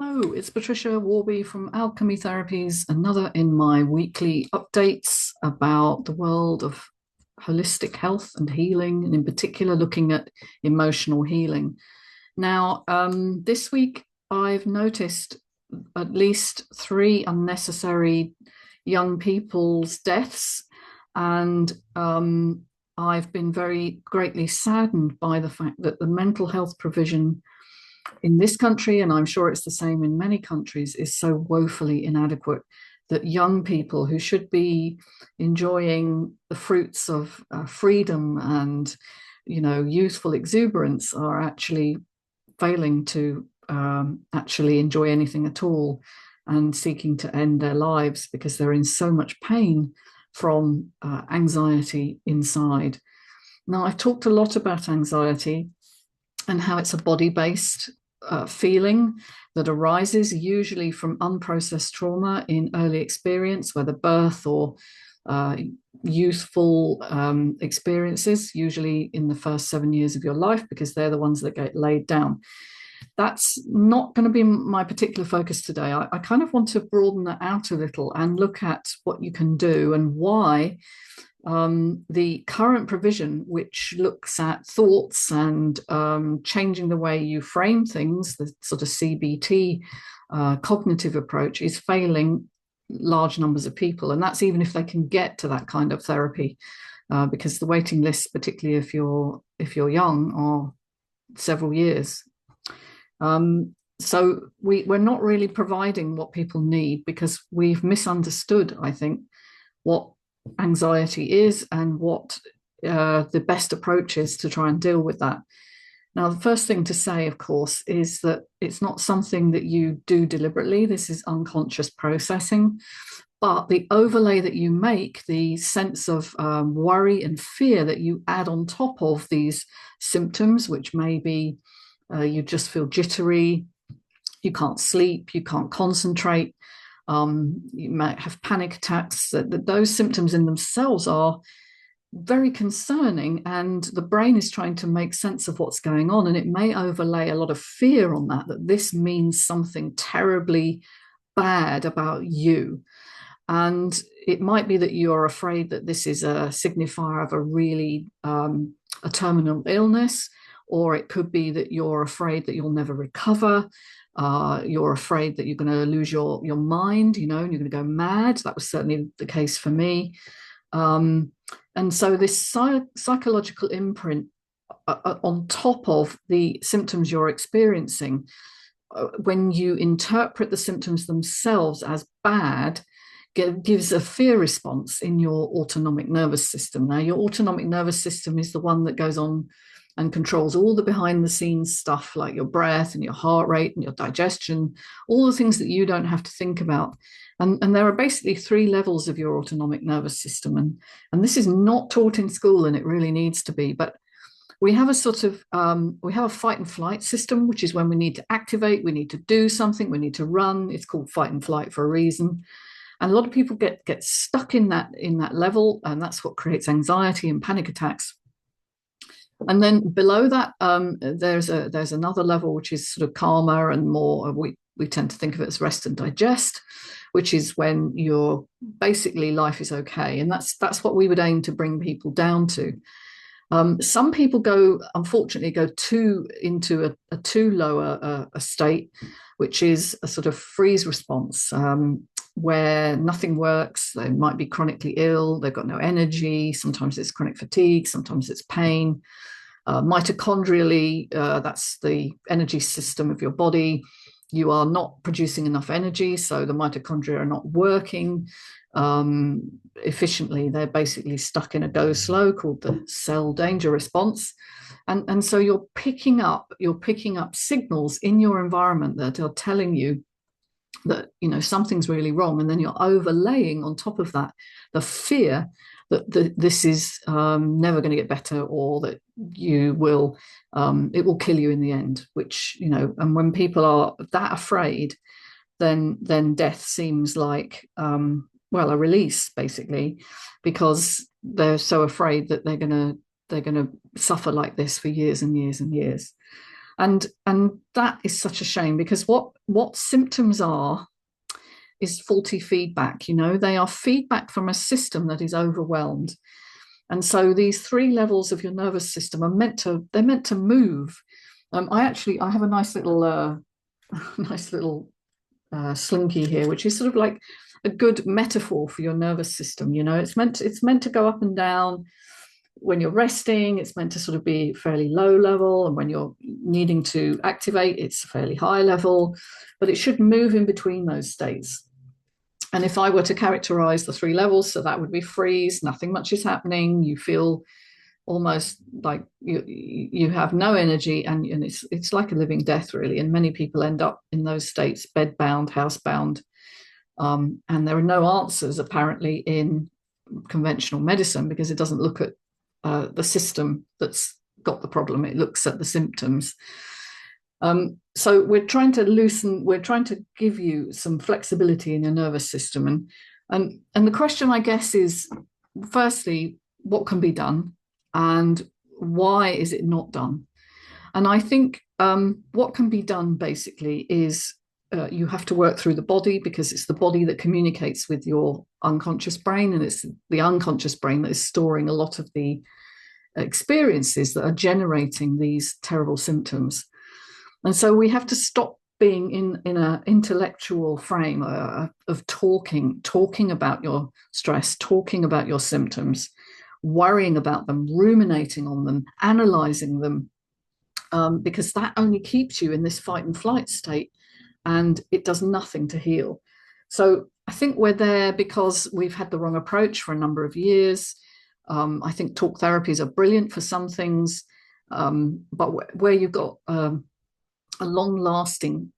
Hello, it's Patricia Warby from Alchemy Therapies, another in my weekly updates about the world of holistic health and healing, and in particular looking at emotional healing. Now, this week I've noticed at least three unnecessary young people's deaths, and I've been very greatly saddened by the fact that the mental health provision in this country, and I'm sure it's the same in many countries, is so woefully inadequate that young people who should be enjoying the fruits of freedom and, youthful exuberance are actually failing to actually enjoy anything at all and seeking to end their lives because they're in so much pain from anxiety inside. Now, I've talked a lot about anxiety and how it's a body-based feeling that arises usually from unprocessed trauma in early experience, whether birth or youthful experiences, usually in the first 7 years of your life, because they're the ones that get laid down. That's not going to be my particular focus today. I kind of want to broaden that out a little and look at what you can do and why the current provision, which looks at thoughts and changing the way you frame things, the sort of CBT cognitive approach, is failing large numbers of people. And that's even if they can get to that kind of therapy, because the waiting lists, particularly if you're young, are several years. So we're not really providing what people need because we've misunderstood, I think, what anxiety is and what the best approach is to try and deal with that. Now, the first thing to say, of course, is that it's not something that you do deliberately. This is unconscious processing. But the overlay that you make, the sense of worry and fear that you add on top of these symptoms, which may be you just feel jittery, you can't sleep, you can't concentrate, you might have panic attacks. Those symptoms in themselves are very concerning, and the brain is trying to make sense of what's going on, and it may overlay a lot of fear on that this means something terribly bad about you. And it might be that you're afraid that this is a signifier of a really a terminal illness, or it could be that you're afraid that you'll never recover. You're afraid that you're going to lose your mind, and you're going to go mad. That was certainly the case for me. And so this psychological imprint on top of the symptoms you're experiencing, when you interpret the symptoms themselves as bad, gives a fear response in your autonomic nervous system. Now, your autonomic nervous system is the one that goes on and controls all the behind the scenes stuff like your breath and your heart rate and your digestion, all the things that you don't have to think about. And there are basically three levels of your autonomic nervous system. And this is not taught in school, and it really needs to be. But we have a sort of, we have a fight and flight system, which is when we need to activate, we need to do something, we need to run. It's called fight and flight for a reason. And a lot of people get stuck in that level, and that's what creates anxiety and panic attacks. And then below that, there's another level which is sort of calmer and more. We tend to think of it as rest and digest, which is when you're basically life is okay, and that's what we would aim to bring people down to. Some people unfortunately go into a too lower a state, which is a sort of freeze response, where nothing works. They might be chronically ill, they've got no energy, sometimes it's chronic fatigue, sometimes it's pain. Mitochondrially, that's the energy system of your body. You are not producing enough energy, so the mitochondria are not working efficiently. They're basically stuck in a go slow called the cell danger response. And so you're picking up signals in your environment that are telling you that something's really wrong, and then you're overlaying on top of that the fear that this is never going to get better, or that it will kill you in the end. Which and when people are that afraid, then death seems like a release, basically, because they're so afraid that they're going to suffer like this for years and years and years. And that is such a shame, because what symptoms are is faulty feedback. They are feedback from a system that is overwhelmed. And so these three levels of your nervous system are meant to move. I have a nice little slinky here, which is sort of like a good metaphor for your nervous system. It's meant to go up and down. When you're resting, it's meant to sort of be fairly low level, and when you're needing to activate, it's fairly high level, but it should move in between those states. And if I were to characterize the three levels, so that would be freeze, nothing much is happening, you feel almost like you have no energy, and it's like a living death, really. And many people end up in those states, bedbound, housebound, and there are no answers apparently in conventional medicine, because it doesn't look at the system that's got the problem, it looks at the symptoms. So we're trying to give you some flexibility in your nervous system. And the question, I guess, is firstly, what can be done, and why is it not done? And I think what can be done basically is you have to work through the body, because it's the body that communicates with your unconscious brain, and it's the unconscious brain that is storing a lot of the experiences that are generating these terrible symptoms. And so we have to stop being in an intellectual frame of talking about your stress, talking about your symptoms, worrying about them, ruminating on them, analysing them, because that only keeps you in this fight and flight state, and it does nothing to heal. So I think we're there because we've had the wrong approach for a number of years. I think talk therapies are brilliant for some things, but where you've got a long-lasting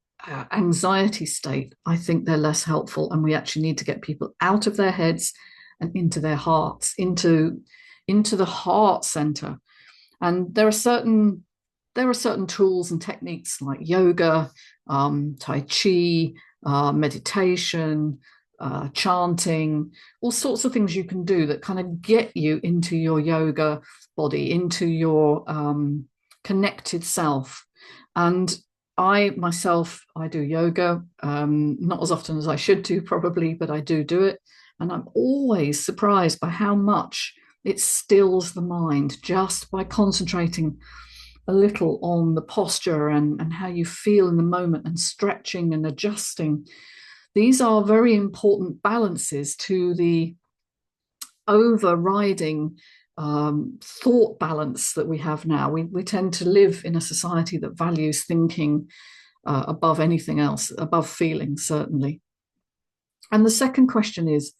anxiety state, I think they're less helpful, and we actually need to get people out of their heads and into their hearts, into the heart center. And there are certain tools and techniques like yoga, tai chi, meditation, chanting, all sorts of things you can do that kind of get you into your yoga body, into your connected self. And I myself do yoga, not as often as I should do probably, but I do it. And I'm always surprised by how much it stills the mind just by concentrating a little on the posture and how you feel in the moment, and stretching and adjusting. These are very important balances to the overriding thought balance that we have now. We tend to live in a society that values thinking above anything else, above feeling, certainly. And the second question is,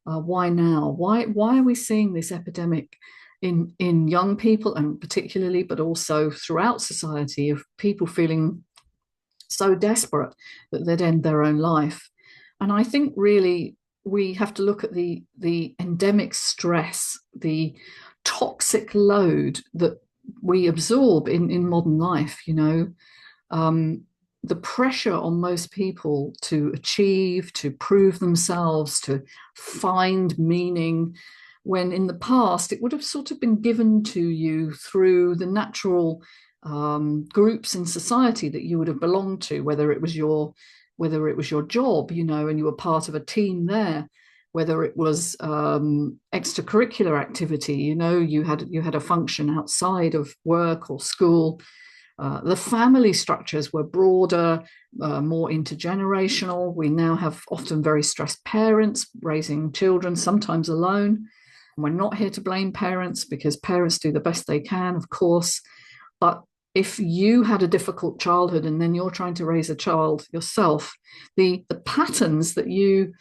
why now? Why are we seeing this epidemic in young people, and particularly, but also throughout society, of people feeling so desperate that they'd end their own life? And I think really we have to look at the endemic stress, the toxic load that we absorb in modern life. The pressure on most people to achieve, to prove themselves, to find meaning, when in the past it would have sort of been given to you through the natural groups in society that you would have belonged to, whether it was your job, and you were part of a team there, whether it was extracurricular activity, you had a function outside of work or school. The family structures were broader, more intergenerational. We now have often very stressed parents raising children, sometimes alone. And we're not here to blame parents, because parents do the best they can, of course. But if you had a difficult childhood and then you're trying to raise a child yourself, the patterns that you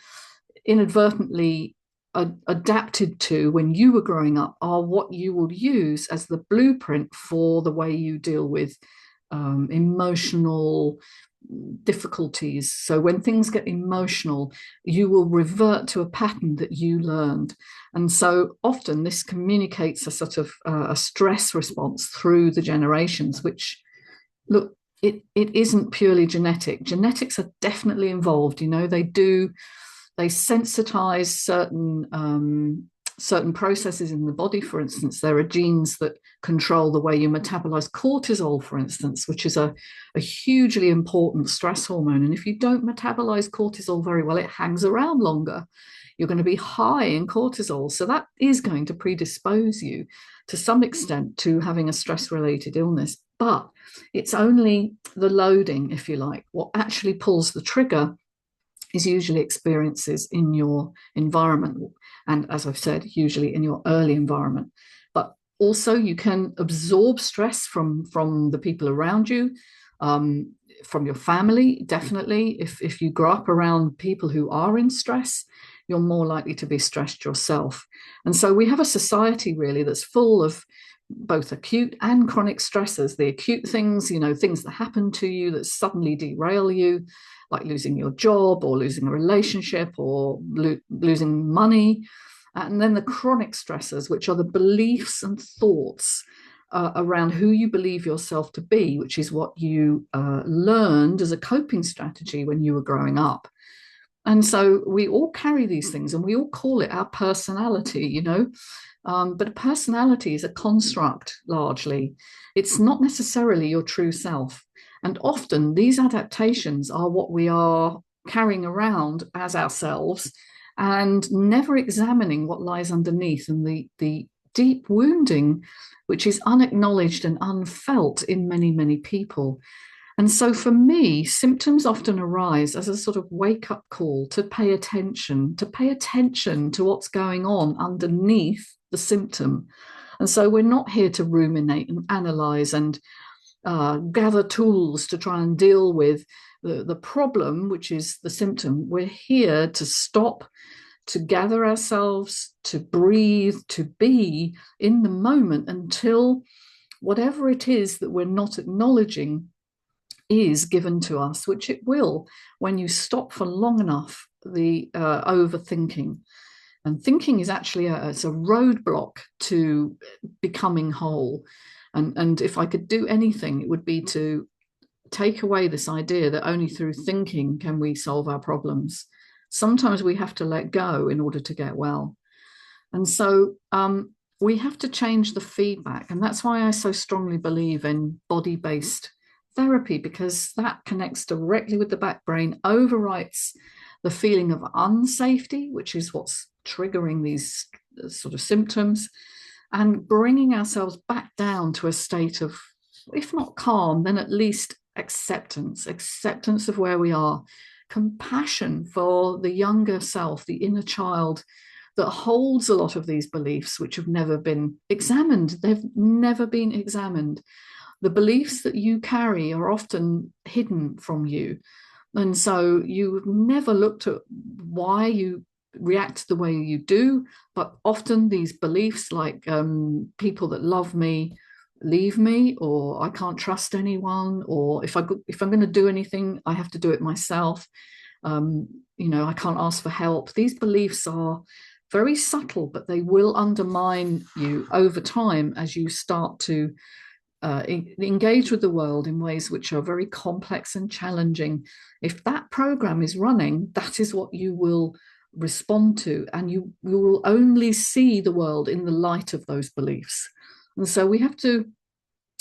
inadvertently adapted to when you were growing up are what you will use as the blueprint for the way you deal with emotional difficulties. So when things get emotional, you will revert to a pattern that you learned. And so often this communicates a sort of a stress response through the generations, which, look, it isn't purely genetic. Genetics are definitely involved. They sensitize certain certain processes in the body. For instance, there are genes that control the way you metabolize cortisol, for instance, which is a hugely important stress hormone. And if you don't metabolize cortisol very well, it hangs around longer. You're going to be high in cortisol. So that is going to predispose you to some extent to having a stress-related illness. But it's only the loading, if you like. What actually pulls the trigger is usually experiences in your environment. And as I've said, usually in your early environment. But also you can absorb stress from the people around you, from your family, definitely. If you grow up around people who are in stress, you're more likely to be stressed yourself. And so we have a society really that's full of both acute and chronic stressors. The acute things, things that happen to you that suddenly derail you, like losing your job or losing a relationship or losing money. And then the chronic stressors, which are the beliefs and thoughts around who you believe yourself to be, which is what you learned as a coping strategy when you were growing up. And so we all carry these things and we all call it our personality, but a personality is a construct largely. It's not necessarily your true self. And often these adaptations are what we are carrying around as ourselves and never examining what lies underneath and the deep wounding, which is unacknowledged and unfelt in many, many people. And so for me, symptoms often arise as a sort of wake-up call to pay attention to what's going on underneath the symptom. And so we're not here to ruminate and analyze and gather tools to try and deal with the problem, which is the symptom. We're here to stop, to gather ourselves, to breathe, to be in the moment until whatever it is that we're not acknowledging is given to us, which it will when you stop for long enough the overthinking. And thinking is actually it's a roadblock to becoming whole. And if I could do anything, it would be to take away this idea that only through thinking can we solve our problems. Sometimes we have to let go in order to get well. And so we have to change the feedback. And that's why I so strongly believe in body-based therapy, because that connects directly with the back brain, overwrites the feeling of unsafety, which is what's triggering these sort of symptoms, and bringing ourselves back down to a state of, if not calm, then at least acceptance of where we are, compassion for the younger self, the inner child that holds a lot of these beliefs which have never been examined. They've never been examined. The beliefs that you carry are often hidden from you. And so you've never looked at why you react the way you do, but often these beliefs like people that love me leave me, or I can't trust anyone, or if I'm going to do anything, I have to do it myself. I can't ask for help. These beliefs are very subtle, but they will undermine you over time as you start to engage with the world in ways which are very complex and challenging. If that program is running, that is what you will respond to, and you will only see the world in the light of those beliefs. And so we have to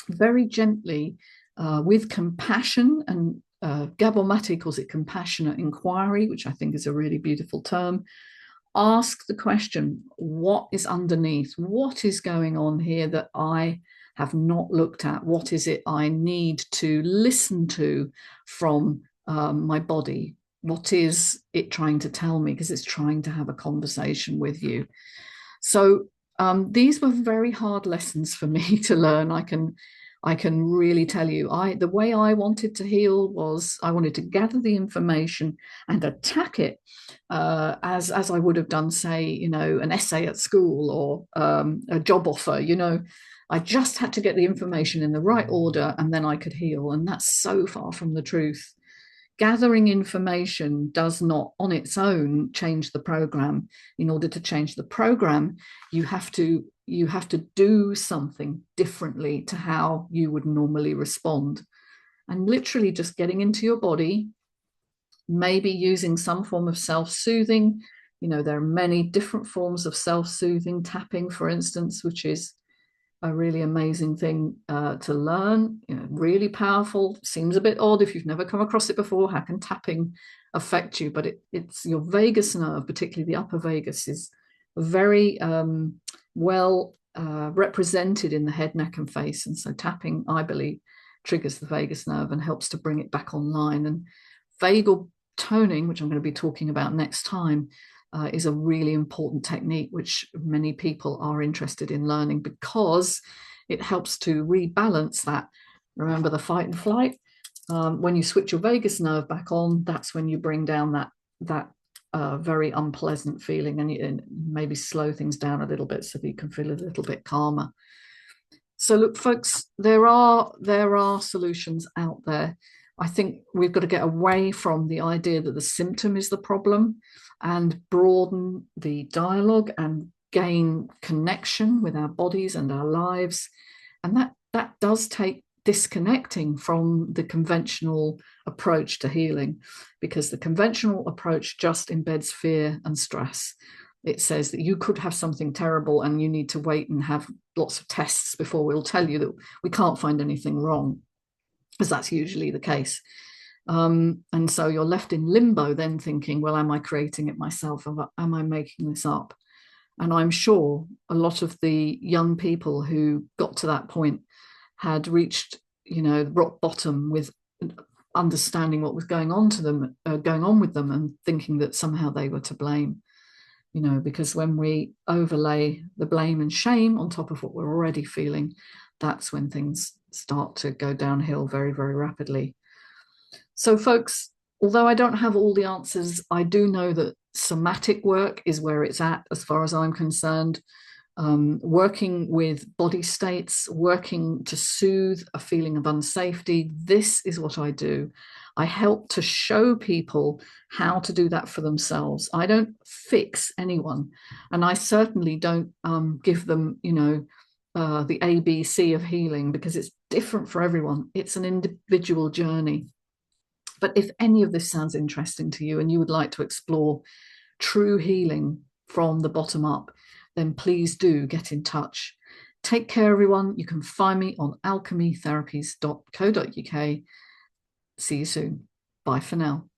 very gently, with compassion, and Gabor Mate calls it compassionate inquiry, which I think is a really beautiful term, ask the question, what is underneath? What is going on here that I have not looked at? What is it I need to listen to from my body? What is it trying to tell me? Because it's trying to have a conversation with you. So these were very hard lessons for me to learn. I can really tell you, the way I wanted to heal was I wanted to gather the information and attack it as I would have done, say, an essay at school or a job offer. I just had to get the information in the right order and then I could heal. And that's so far from the truth. Gathering information does not on its own change the program. In order to change the program, you have to do something differently to how you would normally respond. And literally just getting into your body, maybe using some form of self-soothing, You know, there are many different forms of self-soothing tapping, for instance, which is a really amazing thing to learn. You know, really powerful. Seems a bit odd if you've never come across it before. How can tapping affect you? But it's your vagus nerve, particularly the upper vagus, is very well represented in the head, neck, and face. And so tapping, I believe, triggers the vagus nerve and helps to bring it back online. And vagal toning, which I'm going to be talking about next time, is a really important technique which many people are interested in learning because it helps to rebalance that. Remember the fight and flight? When you switch your vagus nerve back on, that's when you bring down that very unpleasant feeling, and maybe slow things down a little bit so that you can feel a little bit calmer. So look, folks, there are solutions out there. I think we've got to get away from the idea that the symptom is the problem and broaden the dialogue and gain connection with our bodies and our lives. And that does take disconnecting from the conventional approach to healing, because the conventional approach just embeds fear and stress. It says that you could have something terrible and you need to wait and have lots of tests before we'll tell you that we can't find anything wrong, as that's usually the case. And so you're left in limbo then thinking, well, am I creating it myself? Am I making this up? And I'm sure a lot of the young people who got to that point had reached, rock bottom with understanding what was going on with them and thinking that somehow they were to blame. Because when we overlay the blame and shame on top of what we're already feeling, that's when things start to go downhill very, very rapidly. So, folks, although I don't have all the answers, I do know that somatic work is where it's at, as far as I'm concerned. Working with body states, working to soothe a feeling of unsafety. This is what I do. I help to show people how to do that for themselves. I don't fix anyone, and I certainly don't give them, the ABC of healing, because it's different for everyone. It's an individual journey. But if any of this sounds interesting to you and you would like to explore true healing from the bottom up, then please do get in touch. Take care, everyone. You can find me on alchemytherapies.co.uk. See you soon. Bye for now.